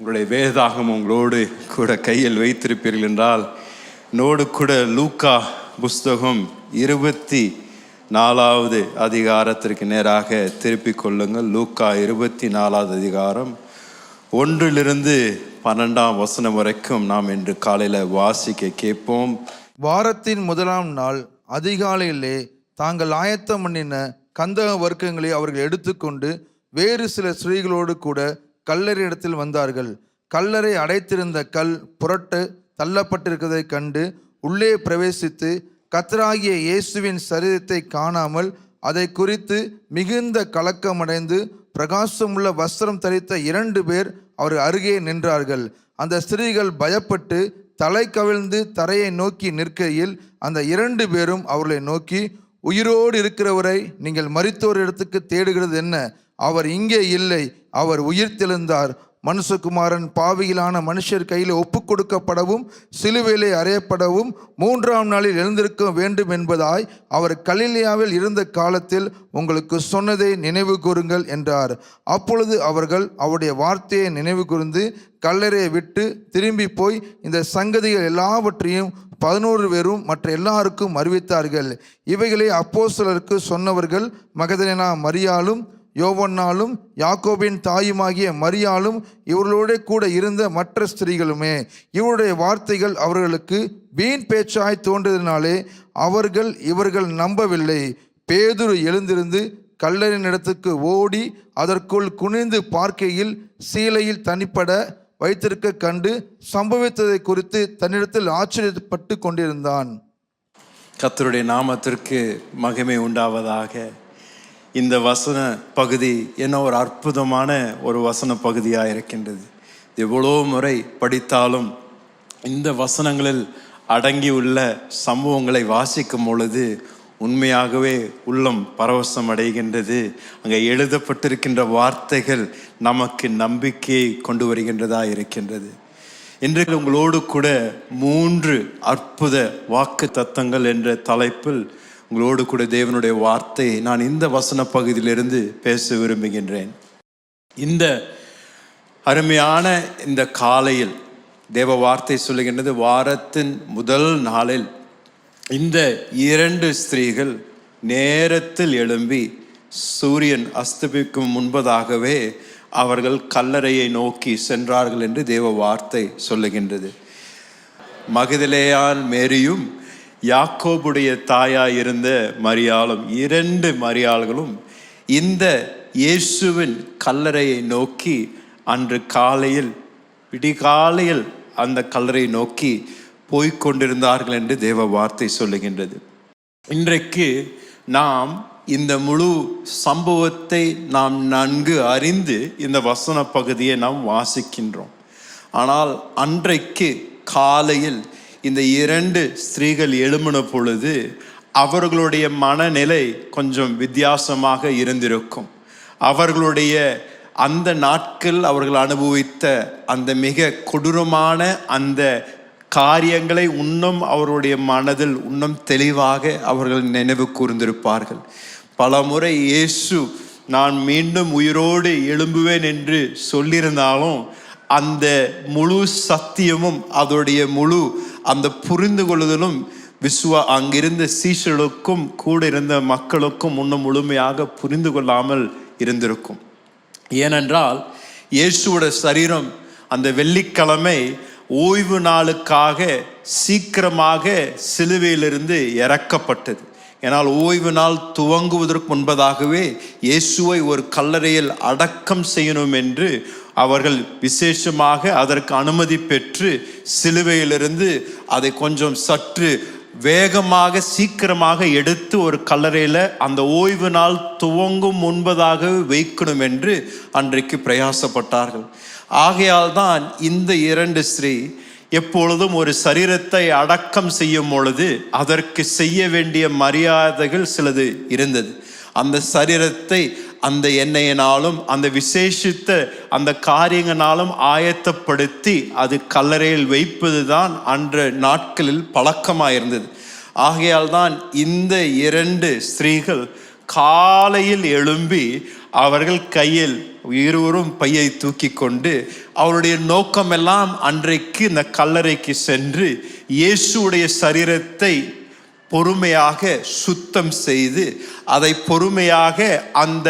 உங்களுடைய வேதாகமம் உங்களோடு கூட கையில் வைத்திருப்பீர்கள் என்றால் நோடு கூட லூக்கா புஸ்தகம் 24வது அதிகாரத்திற்கு நேராக திருப்பிக் கொள்ளுங்கள். லூக்கா 24வது அதிகாரம் 1லிருந்து 12ஆம் வசனம் வரைக்கும் நாம் இன்று காலையில் வாசிக்க கேட்போம். வாரத்தின் முதலாம் நாள் அதிகாலையிலே தாங்கள் ஆயத்தம் பண்ணின கந்தக வர்க்கங்களை அவர்கள் எடுத்துக்கொண்டு வேறு சில ஸ்திரீகளோடு கூட கல்லறை இடத்தில் வந்தார்கள். கல்லறை அடைத்திருந்த கல் புரட்டு தள்ளப்பட்டிருக்கிறதை கண்டு உள்ளே பிரவேசித்து கர்த்தராகிய இயேசுவின் சரீரத்தை காணாமல் அதை குறித்து மிகுந்த கலக்கமடைந்து பிரகாசமுள்ள வஸ்திரம் தரித்த 2 பேர் அவர் அருகே நின்றார்கள். அந்த ஸ்திரீகள் பயப்பட்டு தலை கவிழ்ந்து தரையை நோக்கி நிற்கையில் அந்த 2 பேரும் அவர்களை நோக்கி, உயிரோடு இருக்கிறவரை நீங்கள் மரித்தோர் இடத்துக்கு தேடுகிறது என்ன? அவர் இங்கே இல்லை, அவர் உயிர்த்தெழுந்தார். மனுஷகுமாரன் பாவியிலான மனுஷர் கையில் ஒப்பு கொடுக்கப்படவும் சிலுவையிலே அறையப்படவும் 3ஆம் நாளில் எழுந்திருக்க வேண்டும் என்பதாய் அவர் கலிலேயாவில் இருந்த காலத்தில் உங்களுக்கு சொன்னதை நினைவு கூறுங்கள் என்றார். அப்பொழுது அவர்கள் அவருடைய வார்த்தையை நினைவு கூர்ந்து கல்லறையை விட்டு திரும்பி போய் இந்த சங்கதிகள் எல்லாவற்றையும் 11 பேரும் மற்ற எல்லாருக்கும் அறிவித்தார்கள். இவைகளை அப்போஸ்தலருக்கு சொன்னவர்கள் மகதலேனா மரியாளும் யோவன்னாலும் யாக்கோபின் தாயுமாகிய மரியாளும் இவர்களோட கூட இருந்த மற்ற ஸ்திரீகளுமே. இவருடைய வார்த்தைகள் அவர்களுக்கு வீண் பேச்சாய் தோன்றியதினாலே இவர்கள் நம்பவில்லை. பேதுரு எழுந்திருந்து கல்லறையின் இடத்துக்கு ஓடி அதற்குள் குனிந்து பார்க்கையில் சீலையில் தனிப்பட வைத்திருக்க கண்டு சம்பவித்ததை குறித்து தன்னிடத்தில் ஆச்சரியப்பட்டு கொண்டிருந்தான். கர்த்தருடைய நாமத்திற்கு மகிமை உண்டாவதாக. இந்த வசன பகுதி என்ன ஒரு அற்புதமான ஒரு வசன பகுதியாக இருக்கின்றது. எவ்வளோ முறை படித்தாலும் இந்த வசனங்களில் அடங்கியுள்ள சம்பவங்களை வாசிக்கும் பொழுது உண்மையாகவே உள்ளம் பரவசம் அடைகின்றது. அங்கே எழுதப்பட்டிருக்கின்ற வார்த்தைகள் நமக்கு நம்பிக்கையை கொண்டு வருகின்றதா இருக்கின்றது. இன்றைக்கு உங்களோடு கூட 3 அற்புத வாக்கு தத்தங்கள் என்ற தலைப்பில் உங்களோடு கூட தேவனுடைய வார்த்தையை நான் இந்த வசன பகுதியிலிருந்து பேச விரும்புகின்றேன். இந்த அருமையான இந்த காலையில் தேவ வார்த்தை சொல்லுகின்றது, வாரத்தின் முதல் நாளில் இந்த 2 ஸ்திரீகள் நேரத்தில் எழும்பி சூரியன் அஸ்தமிக்கும் முன்பதாகவே அவர்கள் கல்லறையை நோக்கி சென்றார்கள் என்று தேவ வார்த்தை சொல்லுகின்றது. மகதலேயாள் மேரியும் யாக்கோபுடைய தாயாய் இருந்த மரியாளும் 2 மரியாள்களும் இந்த இயேசுவின் கல்லறையை நோக்கி அன்று காலையில் விடிகாலையில் அந்த கல்லறையை நோக்கி போய்கொண்டிருந்தார்கள் என்று தேவ வார்த்தை சொல்லுகின்றது. இன்றைக்கு நாம் இந்த முழு சம்பவத்தை நாம் நன்கு அறிந்து இந்த வசன பகுதியை நாம் வாசிக்கின்றோம். ஆனால் அன்றைக்கு காலையில் இந்த 2 ஸ்திரீகள் எழும்பின பொழுது அவர்களுடைய மனநிலை கொஞ்சம் வித்தியாசமாக இருந்திருக்கும். அவர்களுடைய அந்த நாட்கள் அவர்கள் அனுபவித்த அந்த மிக கொடூரமான அந்த காரியங்களை இன்னும் அவருடைய மனதில் இன்னும் தெளிவாக அவர்கள் நினைவு கூர்ந்திருப்பார்கள். பல முறை இயேசு நான் மீண்டும் உயிரோடு எழும்புவேன் என்று சொல்லியிருந்தாலும் அந்த முழு சத்தியமும் அதோடைய முழு அந்த புரிந்து கொள்ளுதலும் அங்கிருந்த சீஷர்களுக்கும் கூட இருந்த மக்களுக்கும் இன்னும் முழுமையாக புரிந்து கொள்ளாமல் இருந்திருக்கும். ஏனென்றால் இயேசுவோட சரீரம் அந்த வெள்ளிக்கிழமை ஓய்வு நாளுக்காக சீக்கிரமாக சிலுவையிலிருந்து இறக்கப்பட்டது. ஏனால் ஓய்வு நாள் துவங்குவதற்கு முன்பதாகவே இயேசுவை ஒரு கல்லறையில் அடக்கம் செய்யணும் என்று அவர்கள் விசேஷமாக அதற்கு அனுமதி பெற்று சிலுவையிலிருந்து அதை கொஞ்சம் சற்று வேகமாக சீக்கிரமாக எடுத்து ஒரு கல்லறையில் அந்த ஓய்வு நாள் துவங்கும் முன்பதாகவே வைக்கணும் என்று அன்றைக்கு பிரயாசப்பட்டார்கள். ஆகையால் தான் இந்த 2 ஸ்திரீ எப்பொழுதும் ஒரு சரீரத்தை அடக்கம் செய்யும் பொழுது அதற்கு செய்ய வேண்டிய மரியாதைகள் சிலது இருந்தது. அந்த சரீரத்தை அந்த எண்ணெயினாலும் அந்த விசேஷித்த அந்த காரியங்களாலும் ஆயத்தப்படுத்தி அது கல்லறையில் வைப்பது தான் அன்ற நாட்களில் பழக்கமாக இருந்தது. ஆகையால் தான் இந்த 2 ஸ்திரீகள் காலையில் எழும்பி அவர்கள் கையில் இருவரும் பையை தூக்கி கொண்டு அவருடைய நோக்கமெல்லாம் அன்றைக்கு இந்த கல்லறைக்கு சென்று இயேசுடைய சரீரத்தை பொறுமையாக சுத்தம் செய்து அதை பொறுமையாக அந்த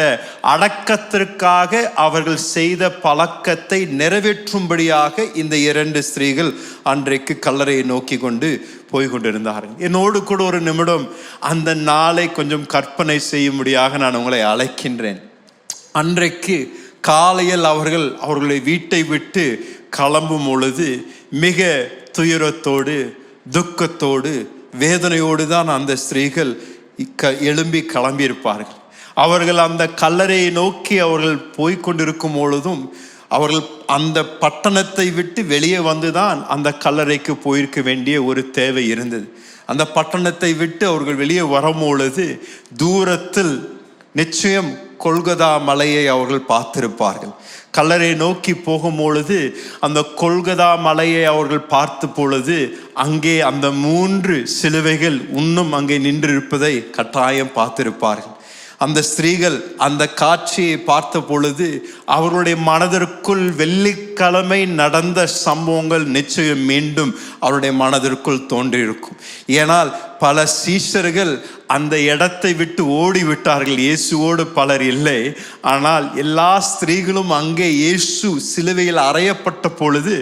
அடக்கத்திற்காக அவர்கள் செய்த பழக்கத்தை நிறைவேற்றும்படியாக இந்த 2 ஸ்திரீகள் அன்றைக்கு கல்லறையை நோக்கி கொண்டு போய்கொண்டிருந்தார்கள். என்னோடு கூட ஒரு நிமிடம் அந்த நாளை கொஞ்சம் கற்பனை செய்யும்படியாக நான் உங்களை அழைக்கின்றேன். அன்றைக்கு காலையில் அவர்களை வீட்டை விட்டு கிளம்பும் பொழுது மிக துயரத்தோடு துக்கத்தோடு வேதனையோடு தான் அந்த ஸ்திரீகள் எழும்பி கிளம்பியிருப்பார்கள். அவர்கள் அந்த கல்லறையை நோக்கி அவர்கள் போய்கொண்டிருக்கும் பொழுதும் அவர்கள் அந்த பட்டணத்தை விட்டு வெளியே வந்துதான் அந்த கல்லறைக்கு போயிருக்க வேண்டிய ஒரு தேவை இருந்தது. அந்த பட்டணத்தை விட்டு அவர்கள் வெளியே வரும்பொழுது தூரத்தில் நிச்சயம் கொல்கதா மலையை அவர்கள் பார்த்திருப்பார்கள். கல்லறை நோக்கி போகும் பொழுது அந்த கொல்கதா மலையை அவர்கள் பார்த்த பொழுது அங்கே அந்த 3 சிலுவைகள் இன்னும் அங்கே நின்றிருப்பதை கட்டாயம் பார்த்திருப்பார்கள். அந்த ஸ்திரீகள் அந்த காட்சியை பார்த்த பொழுது அவருடைய மனதிற்குள் வெள்ளிக்கிழமை நடந்த சம்பவங்கள் நிச்சயம் மீண்டும் அவருடைய மனதிற்குள் தோன்றியிருக்கும். ஏனால் பல சீஷர்கள் அந்த இடத்தை விட்டு ஓடிவிட்டார்கள். இயேசுவோடு பலர் இல்லை. ஆனால் எல்லா ஸ்திரீகளும் அங்கே இயேசு சிலுவையில் அறையப்பட்ட பொழுது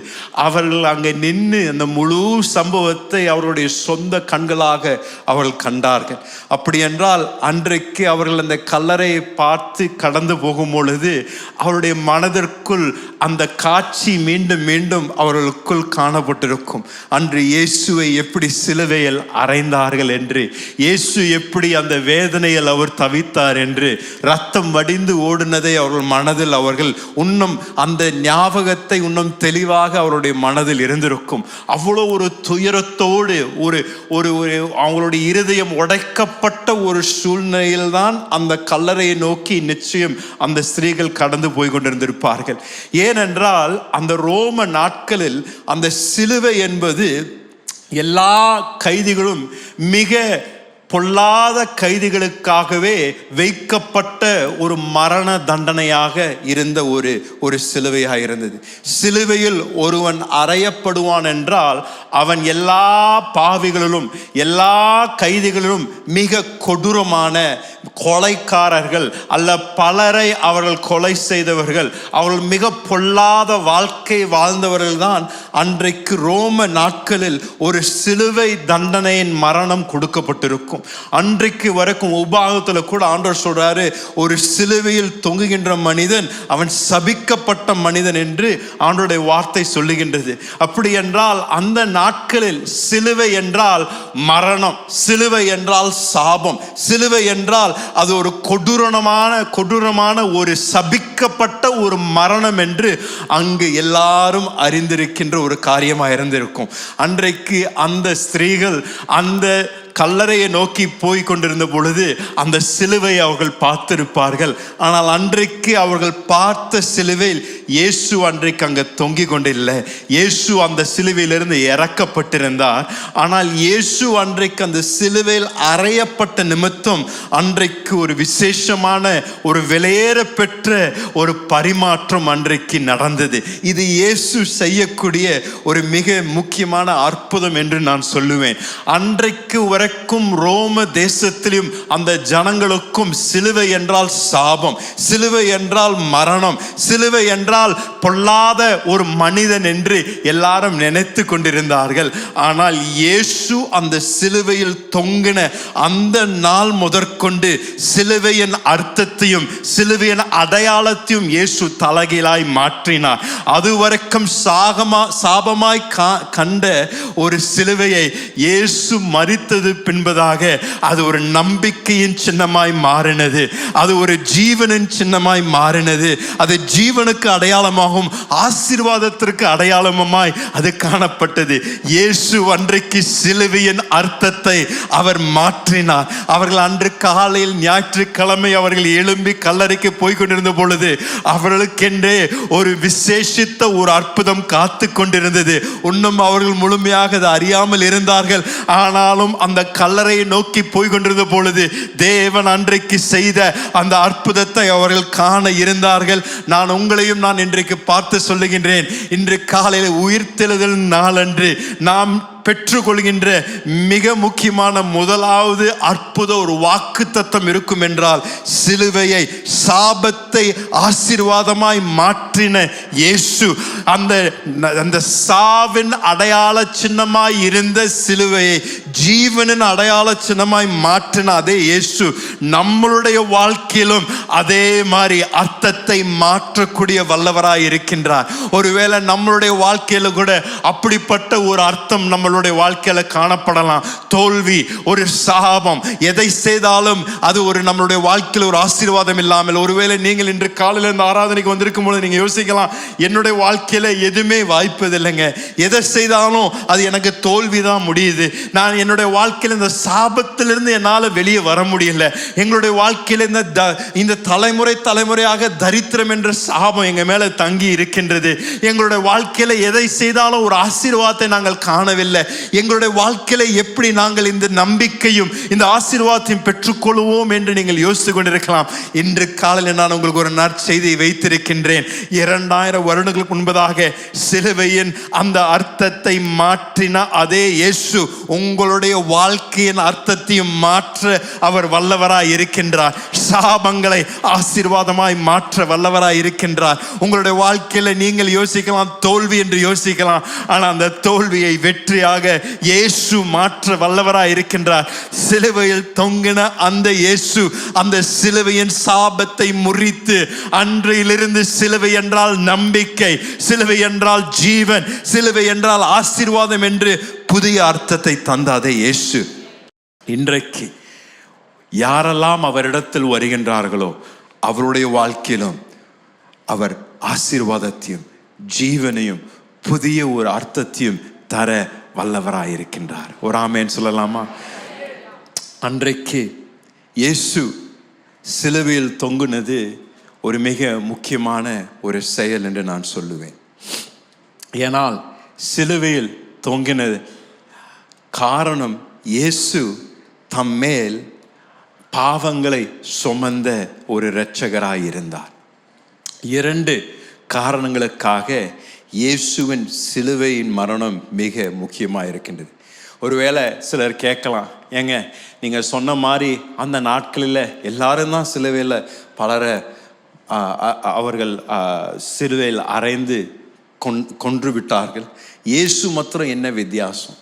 அவர்கள் அங்கே நின்று அந்த முழு சம்பவத்தை அவருடைய சொந்த கண்களாக அவர்கள் கண்டார்கள். அப்படி என்றால் அன்றைக்கு அவர்கள் அந்த கல்லறையை பார்த்து கடந்து போகும் பொழுது அவருடைய மனதிற்குள் அந்த காட்சி மீண்டும் மீண்டும் அவர்களுக்குள் காணப்பட்டிருக்கும். அன்று இயேசுவை எப்படி சிலுவையில் அறைந்தார்கள் என்று, இயேசு எப்படி அந்த வேதனையில் அவர் தவித்தார் என்று, ரத்தம் வடிந்து ஓடினதை அவர்கள் மனதில் அவர்கள் இன்னும் அந்த ஞாபகத்தை இன்னும் தெளிவாக அவருடைய மனதில் இருந்திருக்கும். அவ்வளோ ஒரு துயரத்தோடு ஒரு அவங்களுடைய இருதயம் உடைக்கப்பட்ட ஒரு சூழ்நிலையில்தான் அந்த கல்லறையை நோக்கி நிச்சயம் அந்த ஸ்திரீகள் கடந்து போய் கொண்டிருந்திருப்பார்கள். ஏனென்றால் அந்த ரோம நாட்களில் அந்த சிலுவை என்பது எல்லா கைதிகளும் மிக பொல்லாத கைதிகளுக்காகவே வைக்கப்பட்ட ஒரு மரண தண்டனையாக இருந்த ஒரு சிலுவையாக இருந்தது. சிலுவையில் ஒருவன் அறையப்படுவான் என்றால் அவன் எல்லா பாவிகளிலும் எல்லா கைதிகளிலும் மிக கொடூரமான கொலைக்காரர்கள் அல்ல, பலரை அவர்கள் கொலை செய்தவர்கள், அவர்கள் மிக பொல்லாத வாழ்க்கை வாழ்ந்தவர்கள் தான் அன்றைக்கு ரோம நாட்களில் ஒரு சிலுவை தண்டனையின் மரணம் கொடுக்கப்பட்டிருக்கும். அன்றைக்கு வரைக்கும் உபாகத்தில் கூட ஆண்டவர் சொல்றாரு, ஒரு சிலுவையில் தொங்குகின்ற மனிதன் அவன் சபிக்கப்பட்ட மனிதன் என்று ஆண்டவருடைய வார்த்தை சொல்லுகின்றது. அப்படி என்றால் அந்த நாட்களில் சிலுவை என்றால் மரணம், சிலுவை என்றால் சாபம், சிலுவை என்றால் அது ஒரு கொடூரமான ஒரு சபிக்கப்பட்ட ஒரு மரணம் என்று அங்கு எல்லாரும் அறிந்திருக்கின்ற ஒரு காரியமாக இருந்திருக்கும். அன்றைக்கு அந்த ஸ்திரீகள் அந்த கல்லறையை நோக்கி போய் கொண்டிருந்த பொழுது அந்த சிலுவை அவர்கள் பார்த்திருப்பார்கள். ஆனால் அன்றைக்கு அவர்கள் பார்த்த சிலுவையில் இயேசு அன்றைக்கு அங்கே தொங்கிக் கொண்டில்லை. இயேசு அந்த சிலுவையிலிருந்து இறக்கப்பட்டிருந்தார். ஆனால் இயேசு அன்றைக்கு அந்த சிலுவையில் அறையப்பட்ட நிமித்தம் அன்றைக்கு ஒரு விசேஷமான ஒரு விலையேற பெற்ற ஒரு பரிமாற்றம் அன்றைக்கு நடந்தது. இது இயேசு செய்யக்கூடிய ஒரு மிக முக்கியமான அற்புதம் என்று நான் சொல்லுவேன். அன்றைக்கு வரைக்கும் ரோம தேசத்திலும் அந்த ஜனங்களுக்கும் சிலுவை என்றால் சாபம், சிலுவை என்றால் மரணம், சிலுவை என்றால் பொல்லாத ஒரு மனிதன் என்று எல்லாரும் நினைத்து கொண்டிருந்தார்கள். ஆனால் இயேசு அந்த சிலுவையில் தொங்கின அந்த நாள் முதற்கொண்டு சிலுவையின் அர்த்தத்தையும் சிலுவையின் அடையாளத்தையும் இயேசு தலைகீழாய் மாற்றினார். அதுவரைக்கும் சாபமாய் கண்ட ஒரு சிலுவையை இயேசு மரித்தது பின்பதாக அது ஒரு நம்பிக்கையின் சின்னமாய் மாறினது, அது ஒரு ஜீவனின் சின்னமாய் மாறினது, அது ஜீவனுக்கு அடையாளம் அடையாளமாகவும் ஆசீர்வாதத்திற்கு அடையாளமாய் அது காணப்பட்டது. இயேசு அன்றைக்கு சிலுவையின் அர்த்தத்தை அவர் மாற்றினார். அவர்கள் அன்று காலையில் ஞாயிற்றுக்கிழமை அவர்கள் எழும்பி கல்லறைக்கு போய் கொண்டிருந்த பொழுது அவர்களுக்கென்றே ஒரு விசேஷித்த ஒரு அற்புதம் காத்து கொண்டிருந்தது. இன்னும் அவர்கள் முழுமையாக அதை அறியாமல் இருந்தார்கள். ஆனாலும் அந்த கல்லறையை நோக்கி போய் கொண்டிருந்த பொழுது தேவன் அன்றைக்கு செய்த அந்த அற்புதத்தை அவர்கள் காண இருந்தார்கள். நான் உங்களையும் நான் இன்றைக்கு பார்த்து சொல்லுகின்றேன், இன்று காலையில் உயிர்த்தெழுதல் நாளன்று நாம் பெற்றுக்கொள்கின்ற மிக முக்கியமான முதலாவது அற்புத ஒரு வாக்கு தத்தம் இருக்கும் என்றால், சிலுவையை சாபத்தை ஆசீர்வாதமாய் மாற்றின இயேசு, அந்த சாவின் அடையாள சின்னமாய் இருந்த சிலுவையை ஜீவனின் அடையாள சின்னமாய் மாற்றின அதே இயேசு நம்மளுடைய வாழ்க்கையிலும் அதே மாதிரி அர்த்தத்தை மாற்றக்கூடிய வல்லவராய் இருக்கின்றார். ஒருவேளை நம்மளுடைய வாழ்க்கையில கூட அப்படிப்பட்ட ஒரு அர்த்தம் நம்மளுடைய வாழ்க்கையில காணப்படலாம். தோல்வி, ஒரு சாபம், எதை செய்தாலும் அது ஒரு நம்மளுடைய வாழ்க்கையில் ஒரு ஆசீர்வாதம் இல்லாமல், ஒருவேளை நீங்கள் இன்று காலையில் இந்த ஆராதனைக்கு வந்திருக்கும் பொழுது நீங்க யோசிக்கலாம், என்னுடைய வாழ்க்கையில எதுவுமே வாய்ப்பது இல்லைங்க, எதை செய்தாலும் அது எனக்கு தோல்விதான் முடியுது, நான் என்னுடைய வாழ்க்கையில் இந்த சாபத்திலிருந்து என்னால் வெளியே வர முடியல, எங்களுடைய வாழ்க்கையில் இந்த தலைமுறையாக தரித்திரம் என்ற சாபம் எங்க மேல தங்கி இருக்கின்றது, எங்களுடைய வாழ்க்கையில எதை செய்தாலும் ஒரு ஆசீர்வாதத்தை நாங்கள் காணவில்லை, எங்களுடைய வாழ்க்கையில எப்படி நாங்கள் இந்த நம்பிக்கையும் இந்த ஆசீர்வாதத்தையும் பெற்றுக்கொள்வோம் என்று நீங்கள் யோசித்துக் கொண்டிருக்கலாம். இன்று காலையில் நான் உங்களுக்கு ஒரு நற்செய்தியை வைத்திருக்கின்றேன். 2000 வருடங்களுக்கு முன்பதாக சிலுவையின் அந்த அர்த்தத்தை மாற்றின அதே இயேசு உங்களுடைய வாழ்க்கையின் அர்த்தத்தையும் மாற்ற அவர் வல்லவராய் இருக்கின்றார். சாபங்களை ஆசீர்வாதமாய் மாற்ற வல்லவராய் இருக்கின்றார். உங்களுடைய வாழ்க்கையில நீங்கள் யோசிக்கலாம், தோல்வி என்று யோசிக்கலாம், ஆனால் அந்த தோல்வியை வெற்றியாக இயேசு மாற்ற வல்லவராய் இருக்கின்றார். சிலுவையில் தொங்கின அந்த இயேசு அந்த சிலுவையின் சாபத்தை முறித்து, அன்றையிலிருந்து சிலுவை என்றால் நம்பிக்கை, சிலுவை என்றால் ஜீவன், சிலுவை என்றால் ஆசீர்வாதம் என்று புதிய அர்த்தத்தை தந்த அதே இயேசு இன்றைக்கு யாரெல்லாம் அவரிடத்தில் வருகின்றார்களோ அவருடைய வாழ்க்கையிலும் அவர் ஆசீர்வாதத்தையும் ஜீவனையும் புதிய ஒரு அர்த்தத்தையும் தர வல்லவராயிருக்கின்றார். ஒரு ஆமென் சொல்லலாமா? அன்றைக்கு இயேசு சிலுவையில் தொங்குனது ஒரு மிக முக்கியமான ஒரு செயல் என்று நான் சொல்லுவேன். ஏனால் சிலுவையில் தொங்கினது காரணம், இயேசு தம்மேல் பாவங்களை சுமந்த ஒரு இரட்சகராய் இருந்தார். 2 காரணங்களுக்காக இயேசுவின் சிலுவையின் மரணம் மிக முக்கியமாக இருக்கின்றது. ஒருவேளை சிலர் கேட்கலாம், ஏங்க நீங்கள் சொன்ன மாதிரி அந்த நாட்களில் எல்லாரும் தான் சிலுவையில் பலரை அவர்கள் சிலுவையில் அறைந்து கொன்று விட்டார்கள், இயேசு மாத்திரம் என்ன வித்தியாசம்?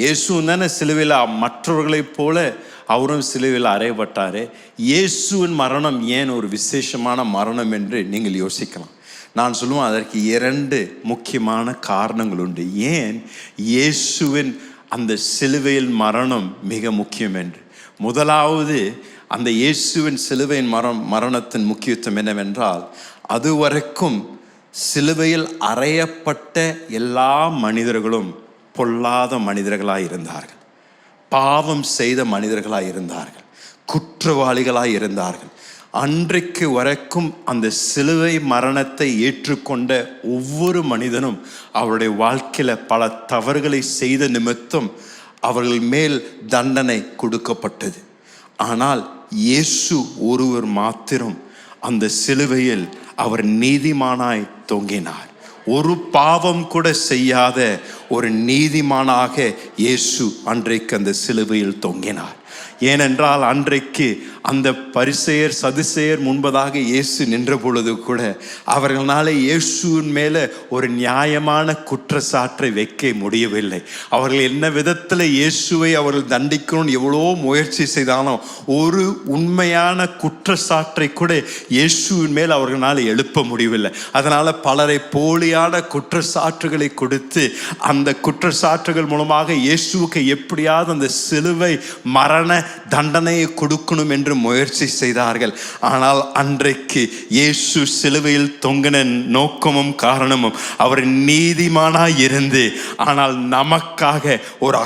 இயேசு தானே சிலுவையில் மற்றவர்களைப் போல அவரும் சிலுவையில் அறையப்பட்டார், இயேசுவின் மரணம் ஏன் ஒரு விசேஷமான மரணம் என்று நீங்கள் யோசிக்கலாம். நான் சொல்லுவேன், அதற்கு 2 முக்கியமான காரணங்கள் உண்டு ஏன் இயேசுவின் அந்த சிலுவையில் மரணம் மிக முக்கியம் என்று. முதலாவது, அந்த இயேசுவின் சிலுவையின் மரணத்தின் முக்கியத்துவம் என்னவென்றால், அதுவரைக்கும் சிலுவையில் அறையப்பட்ட எல்லா மனிதர்களும் பொல்லாத மனிதர்களாய் இருந்தார்கள், பாவம் செய்த மனிதர்களாய் இருந்தார்கள், குற்றவாளிகளாய் இருந்தார்கள். அன்றைக்கு வரைக்கும் அந்த சிலுவை மரணத்தை ஏற்றுக்கொண்ட ஒவ்வொரு மனிதனும் அவருடைய வாழ்க்கையில பல தவறுகளை செய்த நிமித்தம் அவர்கள் மேல் தண்டனை கொடுக்கப்பட்டது. ஆனால் இயேசு ஒருவர் மாத்திரம் அந்த சிலுவையில் அவர் நீதிமானாய் தொங்கினார். ஒரு பாவம் கூட செய்யாத ஒரு நீதிமானாக இயேசு அன்றைக்கு அந்த சிலுவையில் தொங்கினார். ஏனென்றால் அன்றைக்கு அந்த பரிசேயர் சதுசேயர் முன்பதாக இயேசு நின்ற பொழுது கூட அவர்களால் இயேசுவின் மேலே ஒரு நியாயமான குற்றச்சாட்டை வைக்க முடியவில்லை. அவர்கள் என்ன விதத்தில் இயேசுவை அவர்கள் தண்டிக்கணும்னு எவ்வளோ முயற்சி செய்தாலும் ஒரு உண்மையான குற்றச்சாட்டை கூட இயேசுவின் மேல் அவர்களால் எழுப்ப முடியவில்லை. அதனால் பலரை போலியான குற்றச்சாட்டுகளை கொடுத்து அந்த குற்றச்சாட்டுகள் மூலமாக இயேசுவுக்கு எப்படியாவது அந்த சிலுவை மரண தண்டனையை கொடுக்கணும் என்று முயற்சி செய்தார்கள். ஆனால் அன்றைக்கு இயேசு சிலுவையில் தொங்கின நோக்கமும் காரணமும் அவர் நீதிமானாய் இருந்து, ஆனால் நமக்காக ஒரு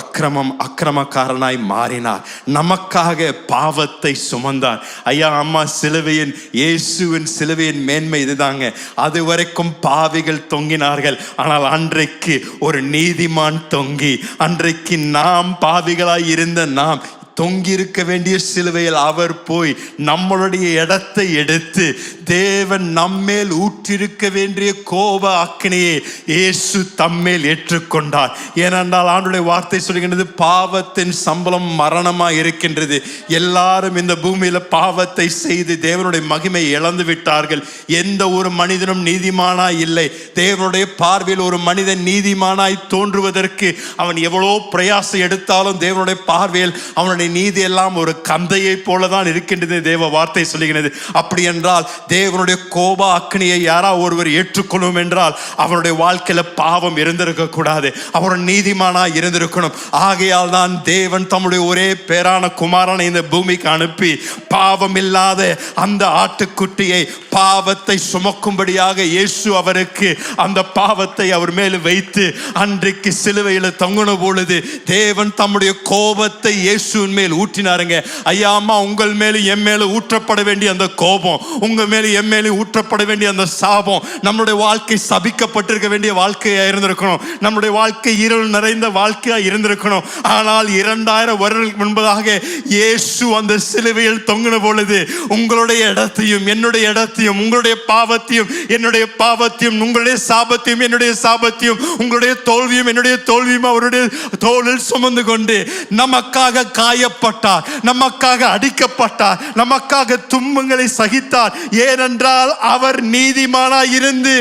அக்கிரமக்காரனாய் மாறினார். நமக்காக பாவத்தை சுமந்தார். ஐயா அம்மா, சிலுவையின் இயேசுவின் சிலுவையின் மேன்மை இதுதாங்க. அது வரைக்கும் பாவிகள் தொங்கினார்கள். ஆனால் அன்றைக்கு ஒரு நீதிமான் தொங்கி, அன்றைக்கு நாம் பாவிகளாய் இருந்த நாம் தொங்கி இருக்க வேண்டிய சிலுவையில் அவர் போய் நம்மளுடைய இடத்தை எடுத்து தேவன் நம்மேல் ஊற்றிருக்க வேண்டிய கோப அக்கினியை இயேசு தம்மேல் ஏற்றுக்கொண்டார். ஏனென்றால் ஆண்டவருடைய வார்த்தை சொல்கின்றது, பாவத்தின் சம்பளம் மரணமாய் இருக்கின்றது. எல்லாரும் இந்த பூமியில பாவத்தை செய்து தேவனுடைய மகிமை இழந்து விட்டார்கள். எந்த ஒரு மனிதனும் நீதிமானாய் இல்லை. தேவனுடைய பார்வையில் ஒரு மனிதன் நீதிமானாய் தோன்றுவதற்கு அவன் எவ்வளோ பிரயாசம் எடுத்தாலும் தேவனுடைய பார்வையில் அவனுடைய நீதி எல்லாம் ஒரு கந்தையை போலதான் இருக்கின்றது. தேவ வார்த்தை சொல்லுகிறது. அப்படி என்றால் தேவனுடைய கோப அக்னியை யாரா ஒருவர் ஏற்றுக்கொள்ளும் என்றால் அவருடைய வாழ்க்கையில பாவம் இருந்திருக்க கூடாது. அவர் நீதிமானா இருந்திருக்கணும். ஆகையால் தான் தேவன் தம்முடைய ஒரே பேரான குமாரனை இந்த பூமிக்கு அனுப்பி பாவம் இல்லாத அந்த ஆட்டுக்குட்டியை பாவத்தை சுமக்கும்படியாக இயேசு அவருக்கு அந்த பாவத்தை அவர் மேல் வைத்து அன்றைக்கு சிலுவையில் தொங்கின பொழுது தேவன் தம்முடைய கோபத்தை இயேசுவின் மேல் ஊற்றினாருங்க. ஐயா அம்மா, உங்கள் மேலும் என் மேலும் ஊற்றப்பட வேண்டிய அந்த கோபம், உங்க மேலும் என் மேலும் ஊற்றப்பட வேண்டிய அந்த சாபம், நம்முடைய வாழ்க்கை சபிக்கப்பட்டிருக்க வேண்டிய வாழ்க்கையா இருந்திருக்கணும். நம்முடைய வாழ்க்கை இருள் நிறைந்த வாழ்க்கையா இருந்திருக்கணும். ஆனால் 2000 வருடங்களுக்கு முன்பதாக இயேசு அந்த சிலுவையில் தொங்கின பொழுது உங்களுடைய இடத்தையும் என்னுடைய இடத்தையும், உங்களுடைய பாவத்தையும் என்னுடைய பாவத்தையும், உங்களுடைய சாபத்தையும் என்னுடைய சாபத்தையும், உங்களுடைய தோல்வியும் என்னுடைய தோல்வியும் அவருடைய தோளில் சுமந்து கொண்டு நமக்காக காயப்பட்டார், நமக்காக அடிக்கப்பட்டார், நமக்காக துன்பங்களை சகித்தார். ஏனென்றால் அவர் நீதிமானாய் இருந்து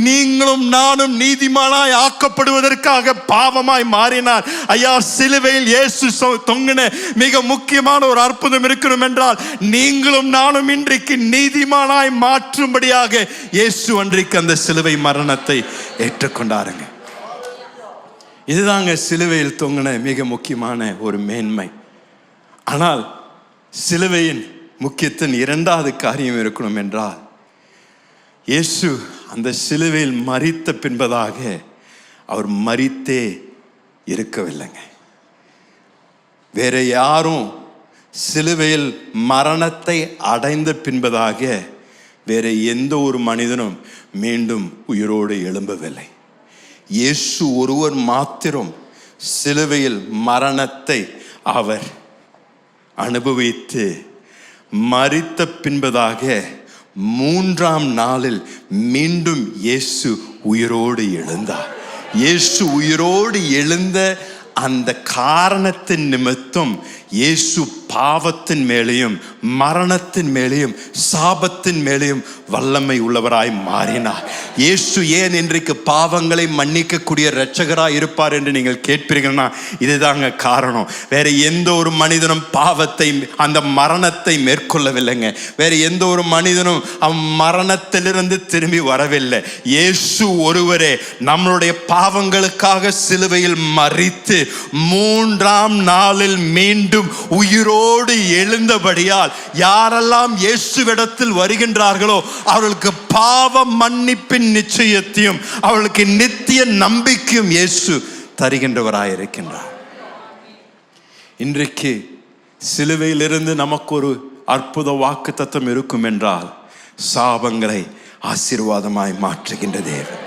நீங்களும் நானும் நீதிமானாய் ஆக்கப்படுவதற்காக பாவமாய் மாறினார். ஐயா, சிலுவையில் இயேசு தொங்கின மிக முக்கியமான ஒரு அற்புதம் இருக்கணும் என்றால் நீங்களும் நானும் இன்றைக்கு நீதிமானாய் மாற்றும்படியாக இயேசு அன்றைக்கு அந்த சிலுவை மரணத்தை ஏற்றுக்கொண்டாருங்க. இதுதாங்க சிலுவையில் தொங்கின மிக முக்கியமான ஒரு மேன்மை. ஆனால் சிலுவையின் முக்கியத்தின் இரண்டாவது காரியம் இருக்கணும் என்றால் இயேசு அந்த சிலுவையில் மரித்த பின்பதாக அவர் மரித்தே இருக்கவில்லைங்க. வேற யாரும் சிலுவையில் மரணத்தை அடைந்த பின்பதாக வேற எந்த ஒரு மனிதனும் மீண்டும் உயிரோடு எழும்பவில்லை. இயேசு ஒருவர் மாத்திரம் சிலுவையில் மரணத்தை அவர் அனுபவித்து மரித்த பின்பதாக 3ஆம் நாளில் மீண்டும் இயேசு உயிரோடு எழுந்தார். இயேசு உயிரோடு எழுந்த அந்த காரணத்தின் நிமித்தம் இயேசு பாவத்தின் மேலேயும் மரணத்தின் மேலேயும் சாபத்தின் மேலேயும் வல்லமை உள்ளவராய் மாறினார். இயேசு ஏன் இன்றைக்கு பாவங்களை மன்னிக்கக்கூடிய இரட்சகராய் இருப்பார் என்று நீங்கள் கேட்பீர்கள்னா இதுதாங்க காரணம். வேற எந்த ஒரு மனிதனும் பாவத்தை அந்த மரணத்தை மேற்கொள்ளவில்லைங்க. வேற எந்த ஒரு மனிதனும் மரணத்திலிருந்து திரும்பி வரவில்லை. இயேசு ஒருவரே நம்மளுடைய பாவங்களுக்காக சிலுவையில் மரித்து 3ஆம் நாளில் மீண்டும் உயிரோடு எழுந்தபடியால் யாரெல்லாம் இயேசுவிடத்தில் வருகின்றார்களோ அவர்களுக்கு பாவ மன்னிப்பின் நிச்சயத்தையும் அவர்களுக்கு நித்திய நம்பிக்கையும் இயேசு தருகின்றவராயிருக்கின்றார். இன்றைக்கு சிலுவையிலிருந்து நமக்கு ஒரு அற்புத வாக்குத்தத்தம் இருக்கும் என்றால் சாபங்களை ஆசீர்வாதமாய் மாற்றுகின்ற தேவன்,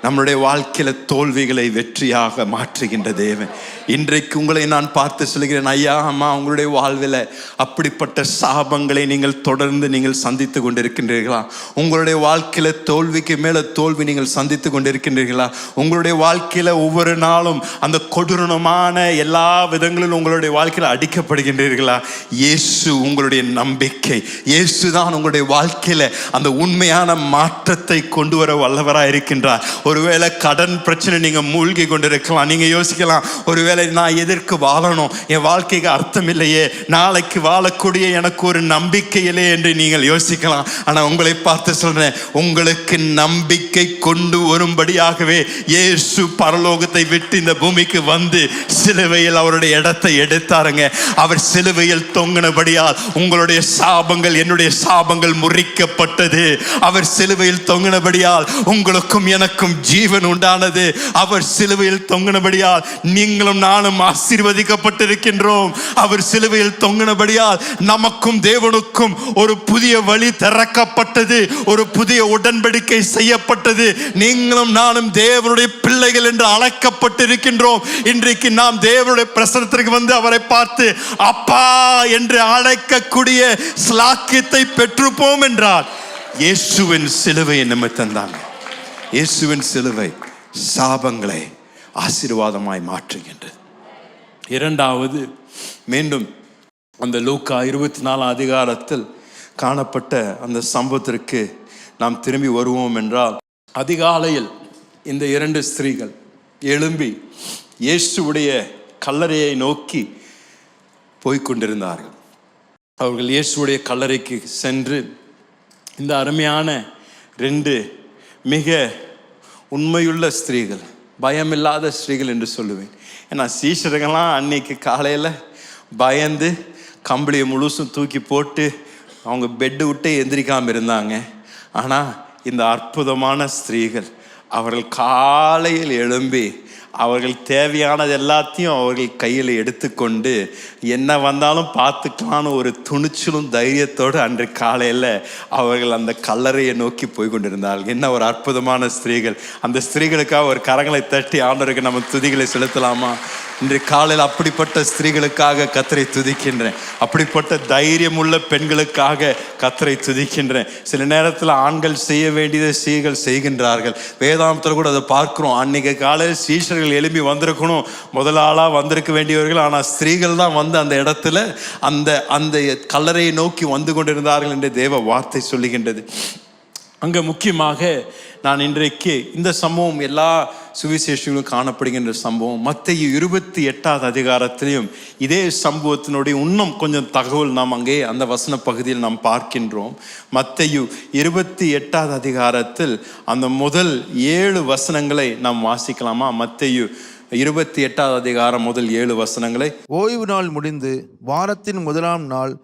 நம்முடைய வாழ்க்கையில தோல்விகளை வெற்றியாக மாற்றுகின்ற தேவன். இன்றைக்கு உங்களை நான் பார்த்து சொல்கிறேன், ஐயா அம்மா, உங்களுடைய வாழ்வில் அப்படிப்பட்ட சாபங்களை நீங்கள் தொடர்ந்து நீங்கள் சந்தித்து கொண்டிருக்கின்றீர்களா? உங்களுடைய வாழ்க்கையில தோல்விக்கு மேல தோல்வி நீங்கள் சந்தித்து கொண்டிருக்கின்றீர்களா? உங்களுடைய வாழ்க்கையில ஒவ்வொரு நாளும் அந்த கொடூரமான எல்லா விதங்களிலும் உங்களுடைய வாழ்க்கையில அடிக்கப்படுகின்றீர்களா? இயேசு உங்களுடைய நம்பிக்கை. இயேசு தான் உங்களுடைய வாழ்க்கையில அந்த உண்மையான மாற்றத்தை கொண்டு வர வல்லவராய் இருக்கின்றார். ஒருவேளை கடன் பிரச்சனை நீங்க மூழ்கி கொண்டிருக்கலாம். நீங்க யோசிக்கலாம், ஒருவேளை நான் எதற்கு வாழணும், என் வாழ்க்கைக்கு அர்த்தம் இல்லையே, நாளைக்கு வாழக்கூடிய எனக்கு ஒரு நம்பிக்கை இல்லையே என்று நீங்கள் யோசிக்கலாம். ஆனா உங்களை பார்த்து சொல்றேன், உங்களுக்கு நம்பிக்கை கொண்டு வரும்படியாகவே இயேசு பரலோகத்தை விட்டு இந்த பூமிக்கு வந்து சிலுவையில் அவருடைய இடத்தை எடுத்தாருங்க. அவர் சிலுவையில் தொங்கினபடியால் உங்களுடைய சாபங்கள், என்னுடைய சாபங்கள் முறிக்கப்பட்டது. அவர் சிலுவையில் தொங்கினபடியால் உங்களுக்கும் எனக்கும் ஜீவன் உண்டானது. அவர் சிலுவையில் தொங்கினபடியால் நீங்களும் நானும் ஆசீர்வதிக்கப்பட்டிருக்கின்றோம். அவர் சிலுவையில் தொங்கினபடியால் நமக்கும் தேவனுக்கும் ஒரு புதிய வழி திறக்கப்பட்டது, ஒரு புதிய உடன்படிக்கை செய்யப்பட்டது. நீங்களும் நானும் தேவனுடைய பிள்ளைகள் என்று அழைக்கப்பட்டிருக்கின்றோம். இன்றைக்கு நாம் தேவனுடைய பிரசன்னத்திற்கு வந்து அவரை பார்த்து அப்பா என்று அழைக்கக்கூடிய ஸ்லாக்கியத்தை பெற்றுப்போம் என்றால் இயேசுவின் சிலுவை நம்ம தந்தாங்க. இயேசுவின் சிலுவை சாபங்களை ஆசீர்வாதமாய் மாற்றுகின்றது. இரண்டாவது, மீண்டும் அந்த லூக்கா 24 அதிகாரத்தில் காணப்பட்ட அந்த சம்பவத்திற்கு நாம் திரும்பி வருவோம் என்றால், அதிகாலையில் இந்த 2 ஸ்திரீகள் எழும்பி இயேசுவுடைய கல்லறையை நோக்கி போய்கொண்டிருந்தார்கள். அவர்கள் இயேசுவுடைய கல்லறைக்கு சென்று இந்த அருமையான 2 மிக உண்மையுள்ள ஸ்திரீகள், பயமில்லாத ஸ்திரீகள் என்று சொல்லுவேன். ஏன்னா சீஷர்கள்லாம் அன்னைக்கு காலையில் பயந்து கம்பளியை முழுசும் தூக்கி போட்டு அவங்க பெட்டு விட்டு எந்திரிக்காமல் இருந்தாங்க. ஆனால் இந்த அற்புதமான ஸ்திரீகள் அவர்கள் காலையில் எழும்பி அவர்கள் தேவையானது எல்லாத்தையும் அவர்கள் கையில் எடுத்துக்கொண்டு என்ன வந்தாலும் பார்த்துக்கலான்னு ஒரு துணிச்சலும் தைரியத்தோடு அன்று காலையில் அவர்கள் அந்த கல்லறையை நோக்கி போய் கொண்டிருந்தார்கள். என்ன ஒரு அற்புதமான ஸ்திரீகள்! அந்த ஸ்திரீகளுக்காக ஒரு கரங்களை தட்டி ஆண்டவருக்கு நம்ம துதிகளை செலுத்தலாமா? இன்று காலையில் அப்படிப்பட்ட ஸ்திரீகளுக்காக கர்த்தரை துதிக்கின்றேன். அப்படிப்பட்ட தைரியம் உள்ள பெண்களுக்காக கர்த்தரை துதிக்கின்றேன். சில நேரத்தில் ஆண்கள் செய்ய வேண்டியதை ஸ்திரீகள் செய்கின்றார்கள். வேதாந்தத்தில் கூட அதை பார்க்கிறோம். அன்னைக்கு காலையில் சீஷர்கள் எழுப்பி வந்திருக்கணும், முதல் ஆளாக வந்திருக்க வேண்டியவர்கள். ஆனால் ஸ்திரீகள் தான் வந்து அந்த இடத்துல அந்த கல்லறையை நோக்கி வந்து கொண்டிருந்தார்கள் என்று தேவ வார்த்தை சொல்லுகின்றது. அங்கே முக்கியமாக நான் இன்றைக்கு இந்த சம்பவம் எல்லா சுவிசேஷங்களும் காணப்படுகின்ற சம்பவம். மத்தேயு 28 அதிகாரத்திலையும் இதே சம்பவத்தினுடைய இன்னும் கொஞ்சம் தகவல் நாம் அங்கே அந்த வசன பகுதியில் நாம் பார்க்கின்றோம். மத்தேயு 28 அதிகாரத்தில் அந்த முதல் 7 வசனங்களை நாம் வாசிக்கலாமா? மத்தேயு 28 அதிகாரம் முதல் 7 வசனங்களை. ஓய்வு நாள் முடிந்து வாரத்தின் முதலாம் நாள்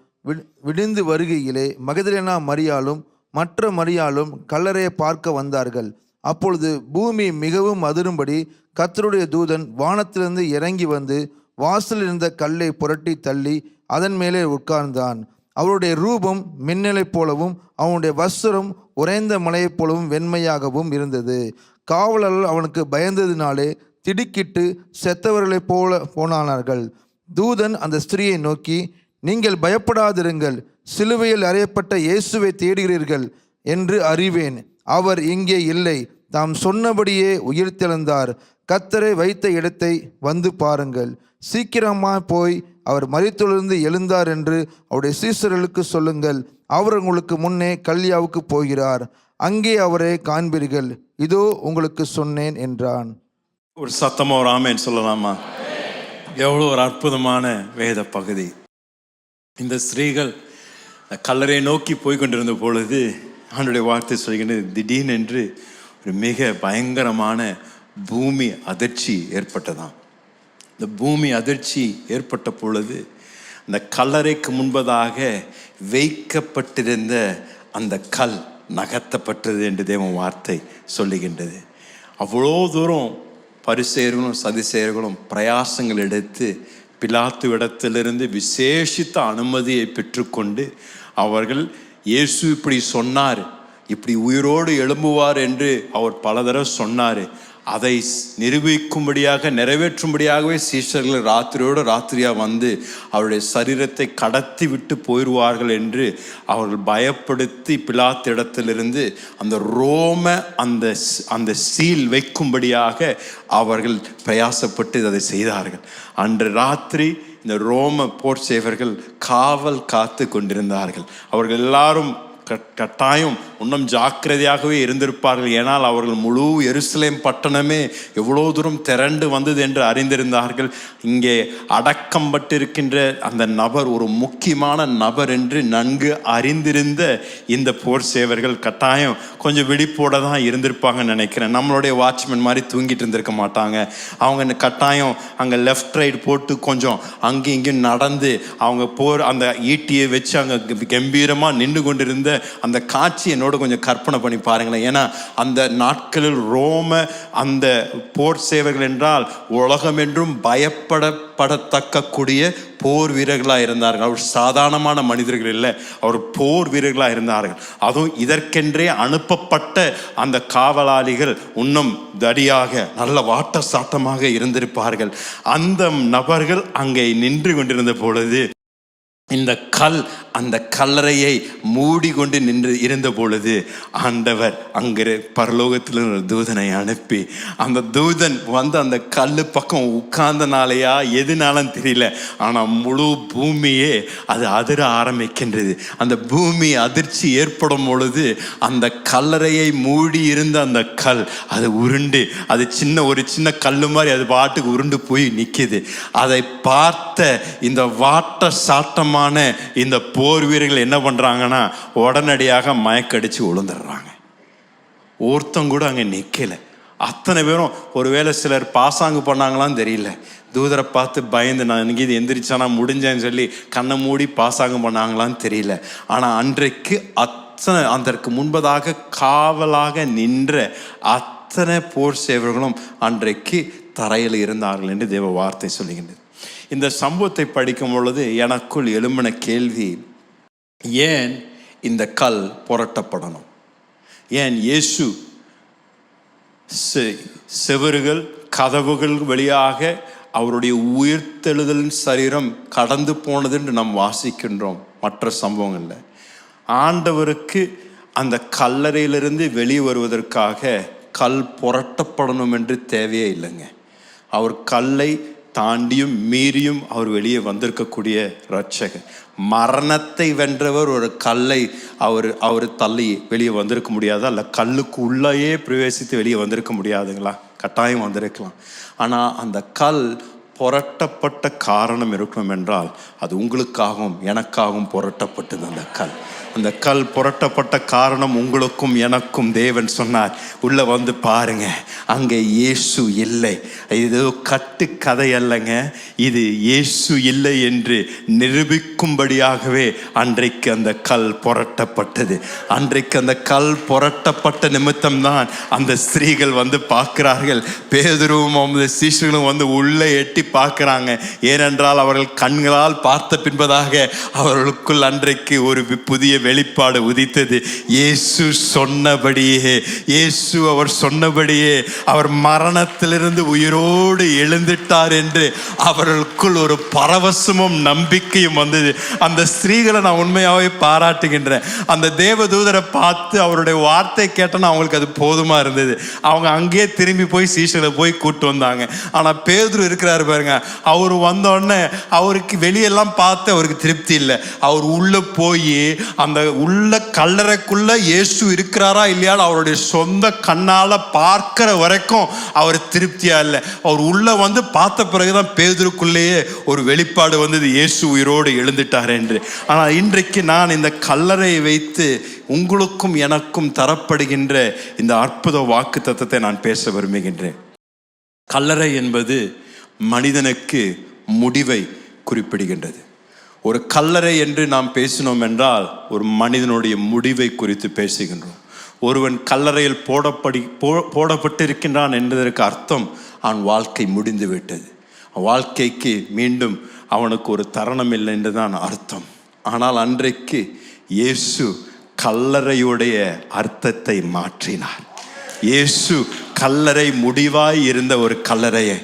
விடிந்து வருகையிலே மகதலேனா மரியாளும் மற்ற மரியாளும் கல்லறையை பார்க்க வந்தார்கள். அப்பொழுது பூமி மிகவும் அதிரும்படி கர்த்தருடைய தூதன் வானத்திலிருந்து இறங்கி வந்து வாசலில் இருந்த கல்லை புரட்டி தள்ளி அதன் மேலே உட்கார்ந்தான். அவருடைய ரூபம் மின்னலைப் போலவும் அவனுடைய வஸ்திரம் உறைந்த மலையைப் போலவும் வெண்மையாகவும் இருந்தது. காவலர்கள் அவனுக்கு பயந்ததினாலே திடுக்கிட்டு செத்தவர்களைப் போல போனார்கள். தூதன் அந்த ஸ்திரீயை நோக்கி, நீங்கள் பயப்படாதிருங்கள், சிலுவையில் அறையப்பட்ட இயேசுவை தேடுகிறீர்கள் என்று அறிவேன். அவர் இங்கே இல்லை, தாம் சொன்னபடியே உயிர்த்தெழுந்தார். கர்த்தரை வைத்த இடத்தை வந்து பாருங்கள். சீக்கிரமாக போய் அவர் மரித்தொழிலிருந்து எழுந்தார் என்று அவருடைய சீஷர்களுக்கு சொல்லுங்கள். அவர் உங்களுக்கு முன்னே கல்யாவுக்கு போகிறார், அங்கே அவரை காண்பீர்கள். இதோ உங்களுக்கு சொன்னேன் என்றான். ஒரு சத்தமா ஒரு ஆமேன் சொல்லலாமா? எவ்வளோ ஒரு அற்புதமான வேத பகுதி. இந்த ஸ்திரீகள் கல்லறையை நோக்கி போய்கொண்டிருந்த பொழுது ஆண்டவருடைய வார்த்தை சொல்கின்றது, திடீரென்று ஒரு மிக பயங்கரமான பூமி அதிர்ச்சி ஏற்பட்டதாம். இந்த பூமி அதிர்ச்சி ஏற்பட்ட பொழுது அந்த கல்லறைக்கு முன்பதாக வைக்கப்பட்டிருந்த அந்த கல் நகர்த்தப்பட்டது என்று தேவ வார்த்தை சொல்லுகின்றது. அவ்வளோ தூரம் பரிசேயர்களும் சதிசேயர்களும் பிரயாசங்கள் எடுத்து பிலாத்து இடத்திலிருந்து விசேஷித்த அனுமதியை பெற்றுக்கொண்டு அவர்கள் இயேசு இப்படி சொன்னார், இப்படி உயிரோடு எழும்புவார் என்று அவர் பல தடவை சொன்னார், அதை நிரூபிக்கும்படியாக நிறைவேற்றும்படியாகவே சீஷர்கள் ராத்திரியோடு ராத்திரியாக வந்து அவருடைய சரீரத்தை கடத்தி விட்டு போயிடுவார்கள் என்று அவர்கள் பயப்படுத்தி பிலாத்து இடத்திலிருந்து அந்த ரோம அந்த சீல் வைக்கும்படியாக அவர்கள் பிரயாசப்பட்டு அதை செய்தார்கள். அன்று ராத்திரி இந்த ரோம போர் சேவர்கள் காவல் காத்து கொண்டிருந்தார்கள். அவர்கள் எல்லாரும் கட்டாயம் இன்னும் ஜாக்கிரதையாகவே இருந்திருப்பார்கள். ஏனால் அவர்கள் முழு எருசலேம் பட்டணமே எவ்வளோ தூரம் திரண்டு வந்தது என்று அறிந்திருந்தார்கள். இங்கே அடக்கம் பட்டிருக்கின்ற அந்த நபர் ஒரு முக்கியமான நபர் என்று நன்கு அறிந்திருந்த இந்த போர் சேவர்கள் கட்டாயம் கொஞ்சம் விழிப்போட தான் இருந்திருப்பாங்கன்னு நினைக்கிறேன். நம்மளுடைய வாட்ச்மேன் மாதிரி தூங்கிட்டு இருந்திருக்க மாட்டாங்க. அவங்க கட்டாயம் அங்கே லெஃப்ட் ரைட் போட்டு கொஞ்சம் அங்கேயும் இங்கேயும் நடந்து அவங்க போர் அந்த ஈட்டியை வச்சு அங்கே கம்பீரமாக நின்று கொண்டிருந்த அந்த காட்சி என்னோட கொஞ்சம் கற்பனை பண்ணி பாருங்களேன். ஏன்னா அந்த நாட்களில் ரோம அந்த போர் சேவர்கள் என்றால் உலகம் என்றும் பயப்படத்தக்க கூடிய போர் வீரர்களாக இருந்தார்கள். அவர் சாதாரணமான மனிதர்கள் இல்லை, அவர் போர் வீரர்களாக இருந்தார்கள். அதுவும் இதற்கென்றே அனுப்பப்பட்ட அந்த காவலாளிகள் இன்னும் தடியாக நல்ல வாட்ட சாட்டமாக இருந்திருப்பார்கள். அந்த நபர்கள் அங்கே நின்று கொண்டிருந்த பொழுது இந்த அந்த கல்லறையை மூடிக்கொண்டு நின்று இருந்த பொழுது ஆண்டவர் அங்கே பரலோகத்தில் ஒரு தூதனை அனுப்பி அந்த தூதன் வந்து அந்த கல் பக்கம் உட்கார்ந்தனாலையா எதுனாலும் தெரியல, ஆனால் முழு பூமியே அது அதிர ஆரம்பிக்கின்றது. அந்த பூமி அதிர்ச்சி ஏற்படும் பொழுது அந்த கல்லறையை மூடி இருந்த அந்த கல் அது உருண்டு, அது ஒரு சின்ன கல் மாதிரி அது பாட்டுக்கு உருண்டு போய் நிற்கிது. அதை பார்த்த இந்த வாட்ட சாட்டமான இந்த போர் வீரர்கள் என்ன பண்றாங்கன்னா உடனடியாக மயக்கடிச்சு விழுந்துடுறாங்க. ஒருத்தம் கூட அங்கே நிற்கல. அத்தனை பேரும் ஒருவேளை சிலர் பாசாங்கு பண்ணாங்களான்னு தெரியல, தூதரை பார்த்து பயந்து நான் இன்னைக்கு இது எந்திரிச்சானா முடிஞ்சேன்னு சொல்லி கண்ணை மூடி பாசாங்கு பண்ணாங்களான்னு தெரியல. ஆனால் அன்றைக்கு அதற்கு முன்பதாக காவலாக நின்ற அத்தனை போர் சேவர்களும் அன்றைக்கு தரையில் இருந்தார்கள் என்று தேவ வார்த்தை சொல்லுகின்றது. இந்த சம்பவத்தை படிக்கும் பொழுது எனக்குள் எழும்பின கேள்வி, ஏன் இந்த கல் புரட்டப்படணும்? ஏன் இயேசு செவறுகள் கதவுகள் வழியாக அவருடைய உயிர்த்தெழுதலின் சரீரம் கடந்து போனது என்று நாம் வாசிக்கின்றோம் மற்ற சம்பவங்களில். ஆண்டவருக்கு அந்த கல்லறையிலிருந்து வெளியே வருவதற்காக கல் புரட்டப்படணும் என்று தேவையே இல்லைங்க. அவர் கல்லை தாண்டியும் மீறியும் அவர் வெளியே வந்திருக்கக்கூடிய இரட்சகர். மரணத்தை வென்றவர் ஒரு கல்லை அவர் தள்ளி வெளியே வந்திருக்க முடியாதா? இல்லை கல்லுக்கு உள்ளேயே பிரவேசித்து வெளியே வந்திருக்க முடியாதுங்களா? கட்டாயம் வந்திருக்கலாம். ஆனால் அந்த கல் புரட்டப்பட்ட காரணம் இருக்கணும் என்றால் அது உங்களுக்காகவும் எனக்காகவும் புரட்டப்பட்டது. அந்த கல் புரட்டப்பட்ட காரணம் உங்களுக்கும் எனக்கும் தேவன் சொன்னார், உள்ள வந்து பாருங்க, அங்கே இயேசு இல்லை. இது கட்டு கதை அல்லங்க, இது இயேசு இல்லை என்று நிரூபிக்கும்படியாகவே அன்றைக்கு அந்த கல் புரட்டப்பட்டது. அன்றைக்கு அந்த கல் புரட்டப்பட்ட நிமித்தம்தான் அந்த ஸ்திரீகள் வந்து பார்க்கிறார்கள். பேதுருவும் அந்த சீஷர்களும் வந்து உள்ளே எட்டி பார்க்கிறாங்க. ஏனென்றால் அவர்கள் கண்களால் பார்த்த பின்பதாக அவர்களுக்குள் அன்றைக்கு ஒரு புதிய வெளிப்பாடு உதித்தது. இயேசு சொன்னபடியே, அவர் சொன்னபடியே அவர் மரணத்திலிருந்து உயிரோடு எழுந்துட்டார் என்று அவர்களுக்குள் ஒரு பரவசமும் நம்பிக்கையும் வந்தது. அந்த ஸ்திரீகளை நான் உண்மையாகவே பாராட்டுகின்றேன். அந்த தேவதூதரை பார்த்து அவருடைய வார்த்தை கேட்டோன்னா அவங்களுக்கு அது போதுமா இருந்தது. அவங்க அங்கேயே திரும்பி போய் சீஷர்களை போய் கூட்டு வந்தாங்க. ஆனால் பேதுரு இருக்கிறாரு பாருங்க, அவர் வந்தோடனே அவருக்கு வெளியெல்லாம் பார்த்து அவருக்கு திருப்தி இல்லை. அவர் உள்ள போய் அந்த உள்ள கல்லறைக்குள்ள இயேசு இருக்கிறாரா இல்லையான்னு அவருடைய சொந்த கண்ணால பார்க்கிற வரைக்கும் அவர் திருப்தியா இல்லை. அவர் உள்ள வந்து பார்த்த பிறகுதான் பேதுருக்குள்ளேயே ஒரு வெளிப்பாடு வந்தது, இயேசு உயிரோடு எழுந்துட்டார் என்று. ஆனால் இன்றைக்கு நான் இந்த கல்லறையை வைத்து உங்களுக்கும் எனக்கும் தரப்படுகின்ற இந்த அற்புத வாக்கு தத்தத்தை நான் பேச விரும்புகின்றேன். கல்லறை என்பது மனிதனுக்கு முடிவை குறிப்பிடுகின்றது. ஒரு கல்லறை என்று நாம் பேசினோம் என்றால் ஒரு மனிதனுடைய முடிவை குறித்து பேசுகின்றோம். ஒருவன் கல்லறையில் போடப்பட்டிருக்கின்றான் என்பதற்கு அர்த்தம் அவன் வாழ்க்கை முடிந்து விட்டது, வாழ்க்கைக்கு மீண்டும் அவனுக்கு ஒரு தருணம் இல்லை என்றுதான் அர்த்தம். ஆனால் அன்றைக்கு இயேசு கல்லறையுடைய அர்த்தத்தை மாற்றினார். இயேசு கல்லறை முடிவாய் இருந்த ஒரு கல்லறையை